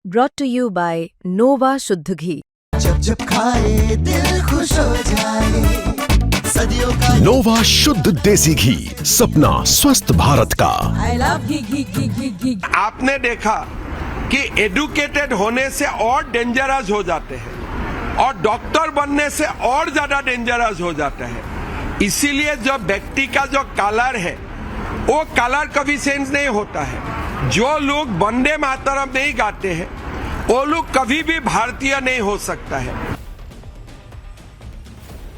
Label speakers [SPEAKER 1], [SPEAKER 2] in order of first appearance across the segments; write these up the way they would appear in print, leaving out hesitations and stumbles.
[SPEAKER 1] brought to you by Nova शुद्ध घी।
[SPEAKER 2] जब जब खाए दिल खुश हो जाए, सदियों का
[SPEAKER 3] नोवा शुद्ध देसी घी, सपना स्वस्थ भारत का।
[SPEAKER 4] I love घी।
[SPEAKER 5] आपने देखा कि एडुकेटेड होने से और डेंजरस हो जाते हैं और डॉक्टर बनने से और ज्यादा डेंजरस हो जाता है। इसीलिए जो व्यक्ति का जो कलर है वो कलर कभी चेंज नहीं होता है। जो लोग वंदे मातरम नहीं गाते हैं वो लोग कभी भी भारतीय नहीं हो सकता है।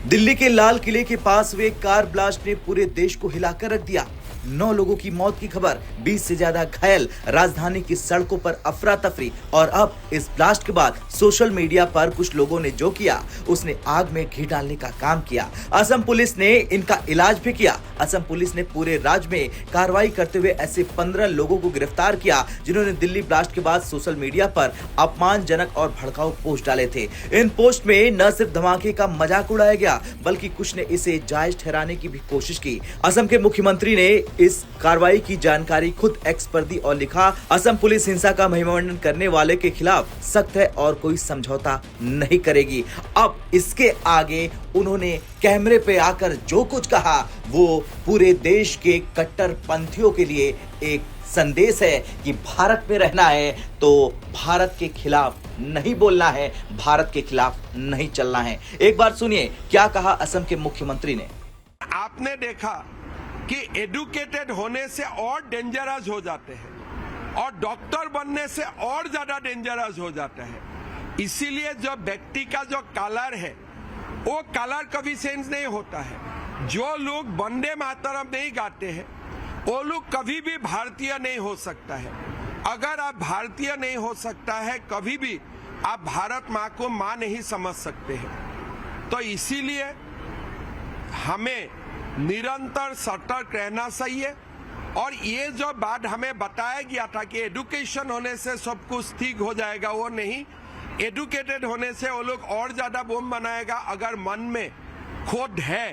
[SPEAKER 6] दिल्ली के लाल किले के पास हुए कार ब्लास्ट ने पूरे देश को हिलाकर रख दिया। 9 लोगों की मौत की खबर, 20 से ज्यादा घायल, राजधानी की सड़कों पर अफरा तफरी। और अब इस ब्लास्ट के बाद सोशल मीडिया पर कुछ लोगों ने जो किया उसने आग में घी डालने का काम किया। असम पुलिस ने इनका इलाज भी किया। असम पुलिस ने पूरे राज्य में कार्रवाई करते हुए ऐसे 15 लोगों को गिरफ्तार किया जिन्होंने दिल्ली ब्लास्ट के बाद सोशल मीडिया पर अपमानजनक और भड़काऊ पोस्ट डाले थे। इन पोस्ट में न सिर्फ धमाके का मजाक उड़ाया गया बल्कि कुछ ने इसे जायज ठहराने की भी कोशिश की। असम के मुख्यमंत्री ने इस कार्रवाई की जानकारी खुद एक्स पर दी और लिखा, असम पुलिस हिंसा का महिमामंडन करने वाले के खिलाफ सख्त है और कोई समझौता नहीं करेगी। अब इसके आगे उन्होंने कैमरे पे आकर जो कुछ कहा वो पूरे देश के कट्टरपंथियों के लिए एक संदेश है कि भारत में रहना है तो भारत के खिलाफ नहीं बोलना है, भारत के खिलाफ नहीं चलना है। एक बार सुनिए क्या कहा असम के मुख्यमंत्री ने।
[SPEAKER 5] आपने देखा कि एडुकेटेड होने से और डेंजरस हो जाते हैं और डॉक्टर बनने से और ज्यादा डेंजरस हो जाता है। इसीलिए जो व्यक्ति का जो कलर है वो कलर कभी चेंज नहीं होता है। जो लोग वंदे मातरम नहीं गाते हैं वो लोग कभी भी भारतीय नहीं हो सकता है। अगर आप भारतीय नहीं हो सकता है कभी भी आप भारत माँ को माँ नहीं समझ सकते हैं। तो इसीलिए हमें निरंतर सतर्क रहना चाहिए। और ये जो बात हमें बताया गया था कि एडुकेशन होने से सब कुछ ठीक हो जाएगा, वो नहीं। एडुकेटेड होने से वो लोग और ज्यादा बम बनाएगा। अगर मन में खोट है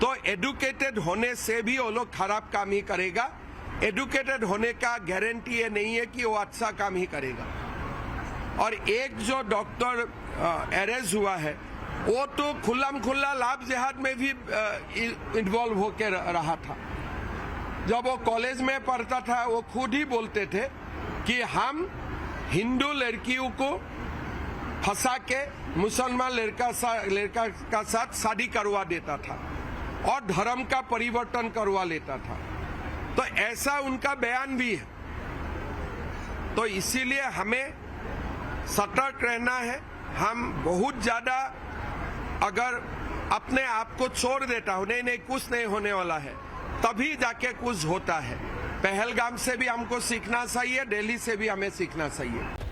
[SPEAKER 5] तो एडुकेटेड होने से भी वो लोग खराब काम ही करेगा। एडुकेटेड होने का गारंटी ये नहीं है कि वो अच्छा काम ही करेगा। और एक जो डॉक्टर अरेस्ट हुआ है वो तो खुल्लम खुल्ला लाभ जिहाद में भी इन्वॉल्व होकर रहा था। जब वो कॉलेज में पढ़ता था वो खुद ही बोलते थे कि हम हिंदू लड़कियों को फंसा के मुसलमान लड़का का साथ शादी करवा देता था और धर्म का परिवर्तन करवा लेता था। तो ऐसा उनका बयान भी है। तो इसीलिए हमें सतर्क रहना है। हम बहुत ज्यादा अगर अपने आप को छोड़ देता हूं, नहीं कुछ नहीं होने वाला है, तभी जाके कुछ होता है। पहलगाम से भी हमको सीखना चाहिए, दिल्ली से भी हमें सीखना चाहिए।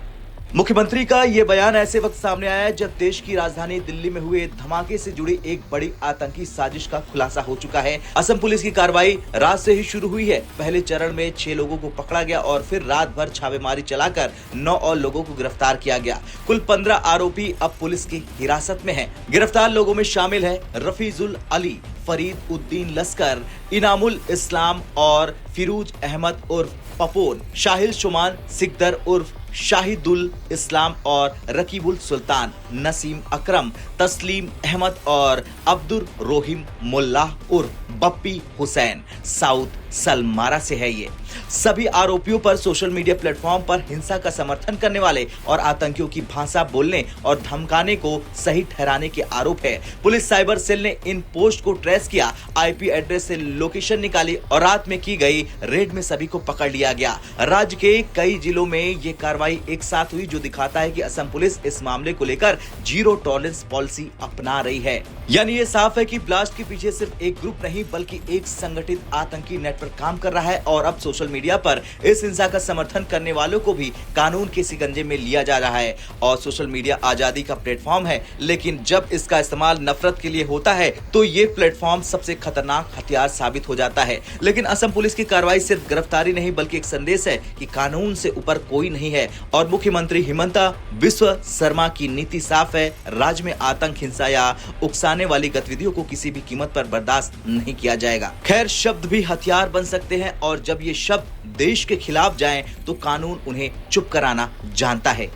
[SPEAKER 6] मुख्यमंत्री का ये बयान ऐसे वक्त सामने आया जब देश की राजधानी दिल्ली में हुए धमाके से जुड़ी एक बड़ी आतंकी साजिश का खुलासा हो चुका है। असम पुलिस की कार्रवाई रात से ही शुरू हुई है। पहले चरण में 6 लोगों को पकड़ा गया और फिर रात भर छापेमारी चलाकर 9 और लोगों को गिरफ्तार किया गया। कुल 15 आरोपी अब पुलिस की हिरासत में हैं। गिरफ्तार लोगों में शामिल है रफीजुल अली, फरीद उद्दीन लश्कर, इनामुल इस्लाम और फिरोज अहमद उर्फ पपोन, शाहिल शुमान सिकदर उर्फ शाहिदुल इस्लाम और रकीबुल सुल्तान, नसीम अकरम, तस्लीम अहमद और अब्दुल रोहिम मुल्लाह उर्फ बप्पी हुसैन साउथ सलमारा से है। ये सभी आरोपियों पर सोशल मीडिया प्लेटफॉर्म पर हिंसा का समर्थन करने वाले और आतंकियों की भाषा बोलने और धमकाने को सही ठहराने के आरोप है। पुलिस साइबर सेल ने इन पोस्ट को ट्रेस किया, आईपी एड्रेस से लोकेशन निकाली और रात में की गई रेड में सभी को पकड़ लिया गया। राज्य के कई जिलों में ये कार्रवाई एक साथ हुई जो दिखाता है कि असम पुलिस इस मामले को लेकर जीरो टॉलरेंस पॉलिसी अपना रही है। यानी ये साफ है कि ब्लास्ट के पीछे सिर्फ एक ग्रुप नहीं बल्कि एक संगठित आतंकी नेटवर्क काम कर रहा है। और अब सोशल मीडिया पर इस हिंसा का समर्थन करने वालों को भी कानून के शिकंजे में लिया जा रहा है। और सोशल मीडिया आजादी का प्लेटफॉर्म है, लेकिन जब इसका इस्तेमाल नफरत के लिए होता है तो ये प्लेटफॉर्म सबसे खतरनाक हथियार साबित हो जाता है। लेकिन असम पुलिस की कार्रवाई सिर्फ गिरफ्तारी नहीं बल्कि एक संदेश है कि कानून से ऊपर कोई नहीं है। और मुख्यमंत्री हिमंता बिस्वा शर्मा की नीति साफ है, राज्य में आतंक, हिंसा या उकसाने वाली गतिविधियों को किसी भी कीमत पर बर्दाश्त नहीं किया जाएगा। खैर, शब्द भी हथियार हथियार बन सकते हैं और जब ये शब्द देश के खिलाफ जाएं तो कानून उन्हें चुप कराना जानता है।